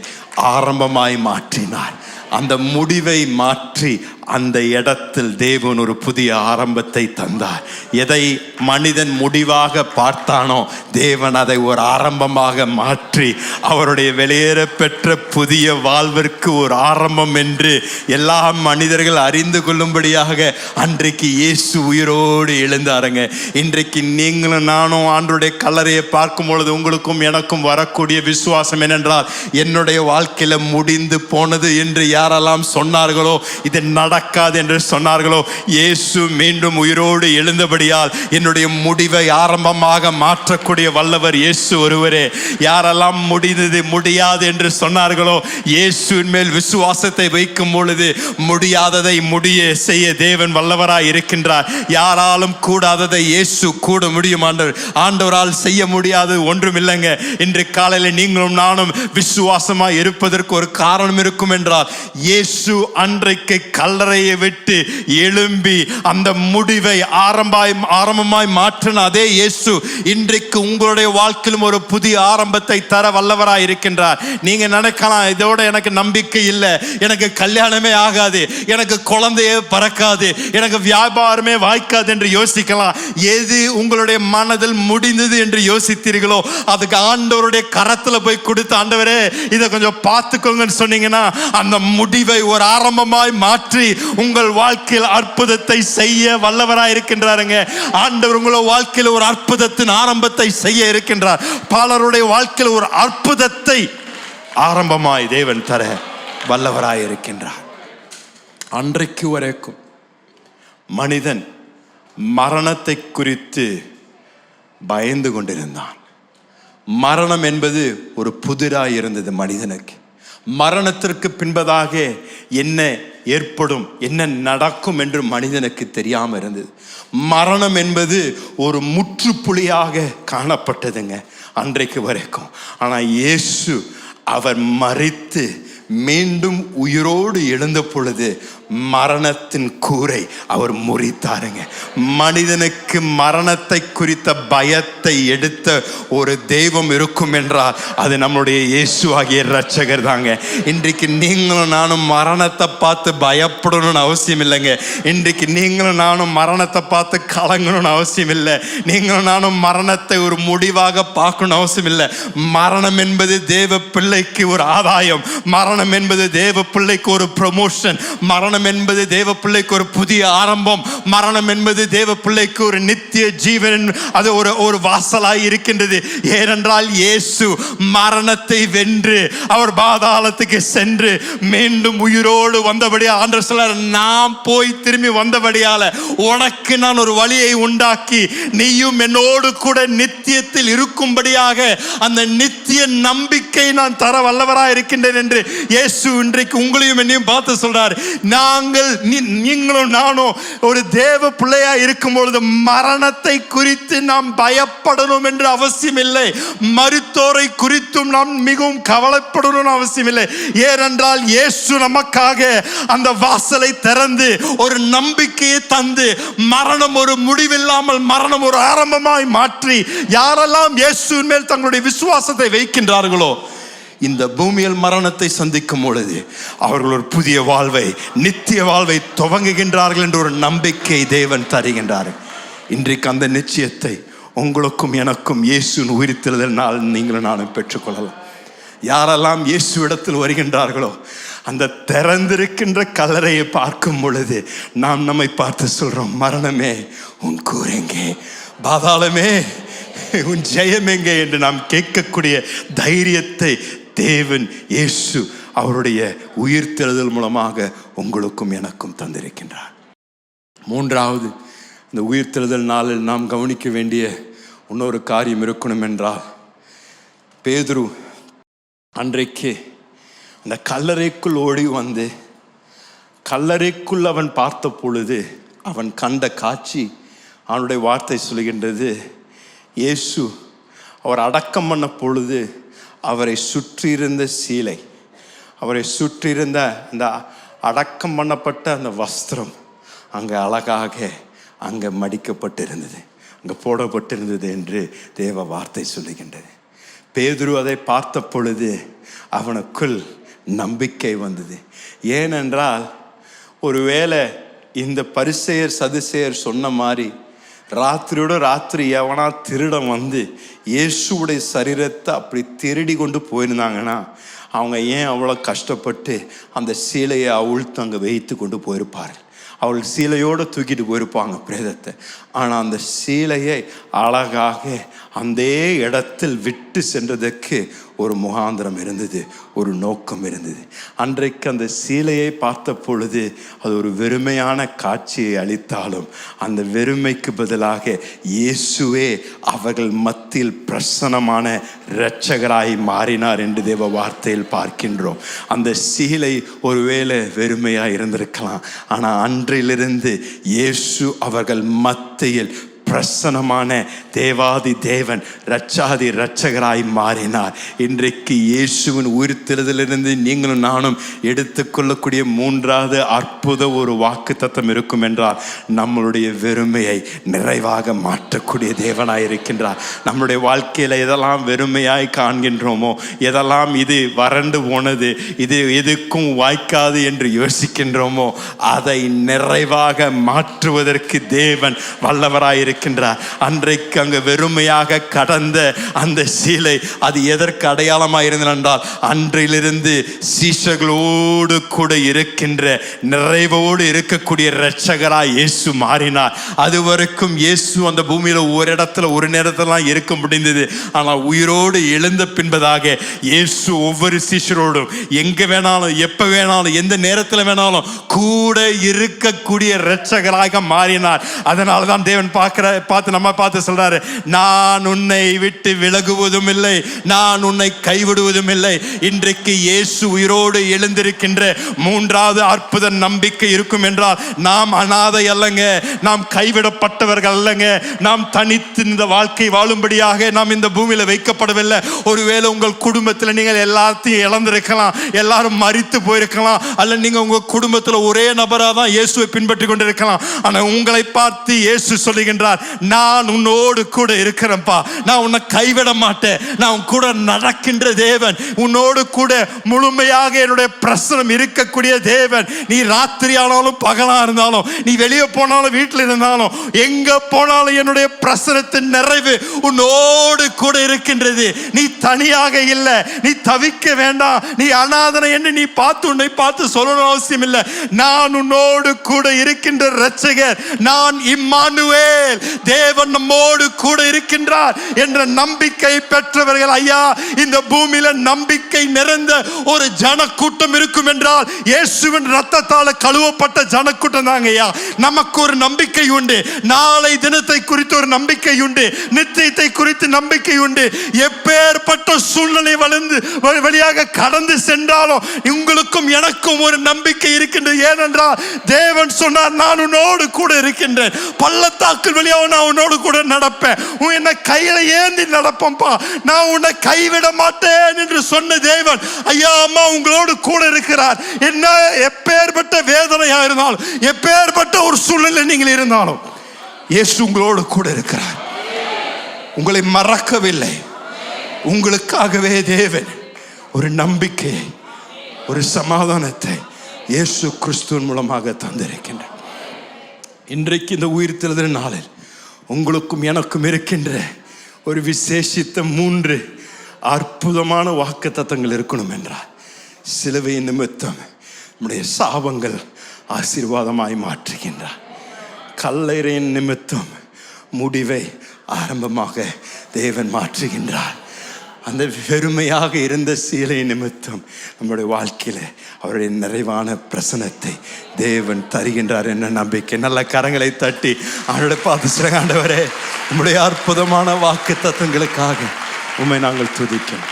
ஆரம்பமாய் மாற்றினார். அந்த முடிவை மாற்றி அந்த இடத்தில் தேவன் ஒரு புதிய ஆரம்பத்தை தந்தார். எதை மனிதன் முடிவாக பார்த்தானோ தேவன் அதை ஒரு ஆரம்பமாக மாற்றி அவருடைய வெளியேற பெற்ற புதிய வாழ்விற்கு ஒரு ஆரம்பம் என்று எல்லா மனிதர்கள் அறிந்து கொள்ளும்படியாக அன்றைக்கு இயேசு உயிரோடு எழுந்தாருங்க. இன்றைக்கு நீங்களும் நானும் ஆண்டவருடைய கல்லறையை பார்க்கும் பொழுது உங்களுக்கும் எனக்கும் வரக்கூடிய விசுவாசம் என்னென்றால், என்னுடைய வாழ்க்கையில முடிந்து போனது என்று யாரெல்லாம் சொன்னார்களோ, இது நடக்காது என்று சொன்னார்களோ, இயேசு மீண்டும் உயிரோடு எழுந்தபடியால் என்னுடைய முடிவை ஆரம்பமாக மாற்றக்கூடிய வல்லவர் இயேசு ஒருவரே. யாரெல்லாம் முடியாது என்று சொன்னார்களோ, இயேசுவின் மேல் விசுவாசத்தை வைக்கும் பொழுது முடியாததை முடிய செய்ய தேவன் வல்லவராய் இருக்கின்றார். யாராலும் கூடாததை இயேசு கூட முடியும். ஆண்டவரால் செய்ய முடியாதது ஒன்றும் இல்லைங்க. இன்று காலையில் நீங்களும் நானும் விசுவாசமாய் இருப்பதற்கு ஒரு காரணம் இருக்கும் என்றால், இயேசு அன்றைக்கு கல்லறையை விட்டு எழும்பி அந்த முடிவை ஆரம்பமாய் மாற்றின அதே இயேசு இன்றைக்கு உங்களுடைய வாழ்க்கையிலும் ஒரு புதிய ஆரம்பத்தை தர வல்லவராய் இருக்கின்றார். நீங்க நினைக்கலாம், இதோட எனக்கு நம்பிக்கை இல்லை, எனக்கு கல்யாணமே ஆகாது, எனக்கு குழந்தையே பிறக்காது, எனக்கு வியாபாரமே வாய்க்காது என்று யோசிக்கலாம். எது உங்களுடைய மனதில் முடிந்தது என்று யோசித்தீர்களோ அதுக்கு ஆண்டவருடைய கரத்துல போய் கொடுத்து, ஆண்டவரே இதை கொஞ்சம் பார்த்துக்கோங்கன்னு சொன்னீங்கன்னா அந்த முடிவை ஒரு ஆரம்பமாய் மாற்றி உங்கள் வாழ்க்கையில் அற்புதத்தை செய்ய வல்லவராய் இருக்கின்றாருங்க. ஆண்டவர் உங்கள் வாழ்க்கையில் ஒரு அற்புதத்தின் ஆரம்பத்தை செய்ய இருக்கின்றார். பலருடைய வாழ்க்கையில் ஒரு அற்புதத்தை ஆரம்பமாய் தேவன் தர வல்லவராய் இருக்கின்றார். அன்றைக்கு வரைக்கும் மனிதன் மரணத்தை குறித்து பயந்து கொண்டிருந்தான். மரணம் என்பது ஒரு புதிராய் இருந்தது மனிதனுக்கு. மரணத்திற்கு பின்பதாக என்ன ஏற்படும், என்ன நடக்கும் என்று மனிதனுக்கு தெரியாமல் இருந்தது. மரணம் என்பது ஒரு முற்றுப்புள்ளியாக காணப்பட்டதுங்க அன்றைக்கு வரைக்கும். ஆனால் இயேசு அவர் மரித்து மீண்டும் உயிரோடு எழுந்த பொழுது மரணத்தின் கூரை அவர் முறித்தாருங்க. மனிதனுக்கு மரணத்தை குறித்த பயத்தை எடுத்த ஒரு தெய்வம் இருக்கும் என்றால் அது நம்முடைய இயேசு ஆகிய இரட்சகர் தாங்க. இன்றைக்கு நீங்களும் நானும் மரணத்தை பார்த்து பயப்படணும்னு அவசியம் இல்லைங்க. இன்றைக்கு நீங்களும் நானும் மரணத்தை பார்த்து கலங்கணும்னு அவசியம் இல்லை. நீங்களும் நானும் மரணத்தை ஒரு முடிவாக பார்க்கணும் அவசியம் இல்லை. மரணம் என்பது தேவ பிள்ளைக்கு ஒரு ஆதாயம். மரணம் என்பது தேவ பிள்ளைக்கு ஒரு ப்ரமோஷன். மரணம் என்பது தேவ பிள்ளைக்கு ஒரு புதிய ஆரம்பம். மரணம் என்பது தேவ பிள்ளைக்கு ஒரு நித்திய ஜீவன், அது ஒரு வாசலாய் இருக்கின்றது. ஏனென்றால் இயேசு மரணத்தை வென்று அவர் பாதாளத்துக்கு சென்று மீண்டும் உயிரோடு வந்தபடியா ஆண்டவர் சொல்றார், நான் போய் திரும்பி வந்தபடியால உனக்கு நான் ஒரு வழியை உண்டாக்கி நீயும் என்னோடு கூட நித்தியத்தில் இருக்கும்படியாக அந்த நித்திய நம்பிக்கை நான் தர வல்லவராய் இருக்கின்றேன் என்று இயேசு இன்றைக்கு உங்களையும் என்னையும் பார்த்து சொல்றார். நீங்களும் நானும் ஒரு தேவ பிள்ளையா இருக்கும் பொழுது மரணத்தை குறித்து நாம் பயப்படணும் என்று அவசியம் இல்லை. மரித்தோரை குறித்தும் நாம் மிகவும் கவலைப்படணும் அவசியம் இல்லை. ஏனென்றால் இயேசு நமக்காக அந்த வாசலை திறந்து ஒரு நம்பிக்கையை தந்து மரணம் ஒரு முடிவில்லாமல் மரணம் ஒரு ஆரம்பமாய் மாற்றி யாரெல்லாம் இயேசுவின் மேல் தங்களுடைய விசுவாசத்தை வைக்கின்றார்களோ இந்த பூமியில் மரணத்தை சந்திக்கும் பொழுது அவர்கள் ஒரு புதிய வாழ்வை, நித்திய வாழ்வை துவங்குகின்றார்கள் என்ற ஒரு நம்பிக்கை தேவன் தருகின்றார். இன்றைக்கு அந்த நிச்சயத்தை உங்களுக்கும் எனக்கும் இயேசுவின் உயிர்த்தெழுதல் நாள் நீங்களும் நானும் பெற்றுக்கொள்ளலாம். யாரெல்லாம் இயேசு இடத்தில் வருகின்றார்களோ அந்த திறந்திருக்கின்ற கல்லறையை பார்க்கும் பொழுது நாம் நம்மை பார்த்து சொல்றோம், மரணமே உன் கூரெங்கே, பாதாளமே உன் ஜெயம் எங்கே என்று நாம் கேட்கக்கூடிய தைரியத்தை தேவன் இயேசு அவருடைய உயிர்த்தெழுதல் மூலமாக உங்களுக்கும் எனக்கும் தந்திருக்கின்றார். மூன்றாவது, இந்த உயிர்த்தெழுதல் நாளில் நாம் கவனிக்க வேண்டிய இன்னொரு காரியம் இருக்கணும் என்றால், பேதுரு அன்றைக்கு அந்த கல்லறைக்குள் ஓடி வந்து கல்லறைக்குள் அவன் பார்த்த பொழுது அவன் கண்ட காட்சி, அவனுடைய வார்த்தை சொல்கின்றது, இயேசு அவர் அடக்கம் பண்ண பொழுது அவரை சுற்றியிருந்த சீலை, அவரை சுற்றியிருந்த அந்த அடக்கம் பண்ணப்பட்ட அந்த வஸ்திரம் அங்கே அழகாக அங்கே மடிக்கப்பட்டிருந்தது, அங்கே போடப்பட்டிருந்தது என்று தேவ வார்த்தை சொல்லுகின்றது. பேதுரு அதை பார்த்த பொழுது அவனுக்குள் நம்பிக்கை வந்தது. ஏனென்றால் ஒருவேளை இந்த பரிசேயர் சதுசேயர் சொன்ன மாதிரி ராத்திரியோட ராத்திரி எவனா திருடன் வந்து இயேசுவுடைய சரீரத்தை அப்படி திருடி கொண்டு போயிருந்தாங்கன்னா அவங்க ஏன் அவ்வளோ கஷ்டப்பட்டு அந்த சீலையை அவிழ்த்து அங்கே வைத்து கொண்டு போயிருப்பார்கள். அவள் சீலையோடு தூக்கிட்டு போயிருப்பாங்க பிரேதத்தை. ஆனால் அந்த சீலையை அழகாக அந்த இடத்தில் விட்டு சென்றதற்கு ஒரு முகாந்திரம் இருந்தது, ஒரு நோக்கம் இருந்தது. அன்றைக்கு அந்த சீலையை பார்த்த பொழுது அது ஒரு வெறுமையான காட்சியை அளித்தாலும் அந்த வெறுமைக்கு பதிலாக இயேசுவே அவர்கள் மத்தியில் பிரசன்னமான இரட்சகராய் மாறினார் என்று தேவ வார்த்தையில் பார்க்கின்றோம். அந்த சீலை ஒருவேளை வெறுமையாக இருந்திருக்கலாம், ஆனால் அன்றிலிருந்து இயேசு அவர்கள் மத்தியில் பிரசன்னமான தேவாதி தேவன் ரட்சாதி ரட்சகராய் மாறினார். இன்றைக்கு இயேசுவின் உயிர்த்தெழுதலிலிருந்து நீங்களும் நானும் எடுத்துக்கொள்ளக்கூடிய மூன்றாவது அற்புத ஒரு வாக்கு தத்தம் இருக்கும் என்றால் நம்மளுடைய வெறுமையை நிறைவாக மாற்றக்கூடிய தேவனாய் இருக்கின்றார். நம்மளுடைய வாழ்க்கையில் எதெல்லாம் வெறுமையாய் காண்கின்றோமோ, எதெல்லாம் இது வறண்டு போனது, இது எதுக்கும் வாய்க்காது என்று யோசிக்கின்றோமோ, அதை நிறைவாக மாற்றுவதற்கு தேவன் வல்லவராய் இருக்கின்றார். அன்றைக்கு அங்கு வெறுமையாக கடந்த அந்த சீலை அது எதற்கு அடையாளமாக இருந்தது என்றால் அன்றிலிருந்து சீஷர்களோடு கூட இருக்கின்ற நிறைவோடு இருக்கக்கூடிய இரட்சகராய் இயேசு மாறினார். அதுவரைக்கும் இயேசு அந்த பூமியில ஒரு இடத்துல ஒரு நேரத்திலாம் இருக்க முடிந்தது. ஆனால் உயிரோடு எழுந்த பின்பதாக இயேசு ஒவ்வொரு சீஷரோடும் எங்க வேணாலும் எப்ப வேணாலும் எந்த நேரத்தில் வேணாலும் கூட இருக்கக்கூடிய இரட்சகராக மாறினார். அதனால தான் தேவன் நம்ம பார்த்து சொல்றாரு, நான் உன்னை விட்டு விலகுவதும் இல்லை, நான் உன்னை கைவிடுவதும் இல்லை. இன்றைக்கு இயேசு உயிரோடு எழுந்திருக்கின்ற மூன்றாவது அற்புத நம்பிக்கை இருக்கும் என்றால் நாம் அனாதை அல்லங்க, நாம் கைவிடப்பட்டவர்கள் அல்லங்க, நாம் தனித்து இந்த வாழ்க்கை வாழும்படியாக நாம் இந்த பூமியில வைக்கப்படவில்லை. ஒருவேளை உங்கள் குடும்பத்தில் நீங்கள் எல்லாத்தையும் இழந்திருக்கலாம், எல்லாரும் மரித்து போயிருக்கலாம், அல்ல நீங்க உங்க குடும்பத்தில் ஒரே நபராக தான் இயேசுவை பின்பற்றி கொண்டிருக்கலாம். ஆனால் உங்களை பார்த்து இயேசு சொல்லுகின்றார், நான் உன்னோடு கூட இருக்கிறேன்ப்பா, நான் உன்னை கைவிட மாட்டேன், நான் உன் கூட நடக்கின்ற தேவன், உன்னோடு கூட முழுமையாக என்னுடைய பிரசனம் இருக்கக்கூடிய தேவன். நீ ராத்திரி ஆனாலும் பகலா இருந்தாலும், நீ வெளியே போனாலும் வீட்டில் இருந்தாலும், எங்க போனாலும் என்னுடைய பிரசனத்தின் நிறைவு உன்னோடு கூட இருக்கின்றது. நீ தனியாக இல்லை, நீ தவிக்க வேண்டாம், நீ அநாதனை என்று நீ பார்த்து உன்னை பார்த்து சொல்லணும் அவசியம் இல்லை. நான் உன்னோடு கூட இருக்கின்ற இரட்சகர், நான் இம்மானுவேல், தேவன் நம்மோடு கூட இருக்கின்றார் என்ற நம்பிக்கை பெற்றவர்கள். ஐயா, இந்த பூமியில நம்பிக்கை நிறைந்த ஒரு ஜனக்கூட்டம் இருக்கும் என்றால் இயேசுவின் ரத்தத்தால் கழுவப்பட்ட ஜனக்கூட்டம் தாங்க. ஐயா, நமக்கு ஒரு நம்பிக்கை உண்டு, நாளை தினத்தை குறித்து ஒரு நம்பிக்கை உண்டு, நிச்சயத்தை குறித்து நம்பிக்கை உண்டு. எப்பேற்பட்ட சூழ்நிலை வழியாக கடந்து சென்றாலும் உங்களுக்கும் எனக்கும் ஒரு நம்பிக்கை இருக்கின்றது. ஏனென்றால் தேவன் சொன்னார், நான் உன்னோடு கூட இருக்கின்றேன், பள்ளத்தாக்கு வழியாக நான் உன்னோடு கூட நடப்பேன், உன்னை கையில ஏந்தி நடப்பேன்பா, நான் உன்னை கைவிட மாட்டேன் என்று சொன்ன தேவன் ஐயா அம்மா உங்களோடு கூட இருக்கிறார். என்ன எப்பேற்பட்ட வேதனையா இருந்தாலும், எப்பேற்பட்ட ஒரு சூழ்நிலை நீங்கள் இருந்தாலும் இயேசு உங்களோடு கூட இருக்கிறார். உங்களை மறக்கவில்லை. உங்களுக்காகவே தேவன் ஒரு நம்பிக்கையை, ஒரு சமாதானத்தை இயேசு கிறிஸ்துவின் மூலமாக தந்திருக்கின்றார். இன்றைக்கு இந்த உயிர்த்தெழுதல் நாளில் உங்களுக்கும் எனக்கும் இருக்கின்ற ஒரு விசேஷித்த 3 அற்புதமான வாக்குத்தத்தங்கள் இருக்கணும் என்றால், சிலுவை நிமித்தம் நம்முடைய சாபங்கள் ஆசீர்வாதமாய் மாற்றுகின்றார். கல்லறையின் நிமித்தம் முடிவை ஆரம்பமாக தேவன் மாற்றுகின்றார். அந்த வெறுமையாக இருந்த சீலை நிமித்தம் நம்முடைய வாழ்க்கையில அவருடைய நிறைவான பிரசனத்தை தேவன் தருகின்றார் என்ற நம்பிக்கை. நல்ல கரங்களை தட்டி அவருடைய பார்த்து சிறகாண்டவரே, நம்முடைய அற்புதமான வாக்கு தத்தங்களுக்காக உம்மை நாங்கள் துதிக்கிறோம்.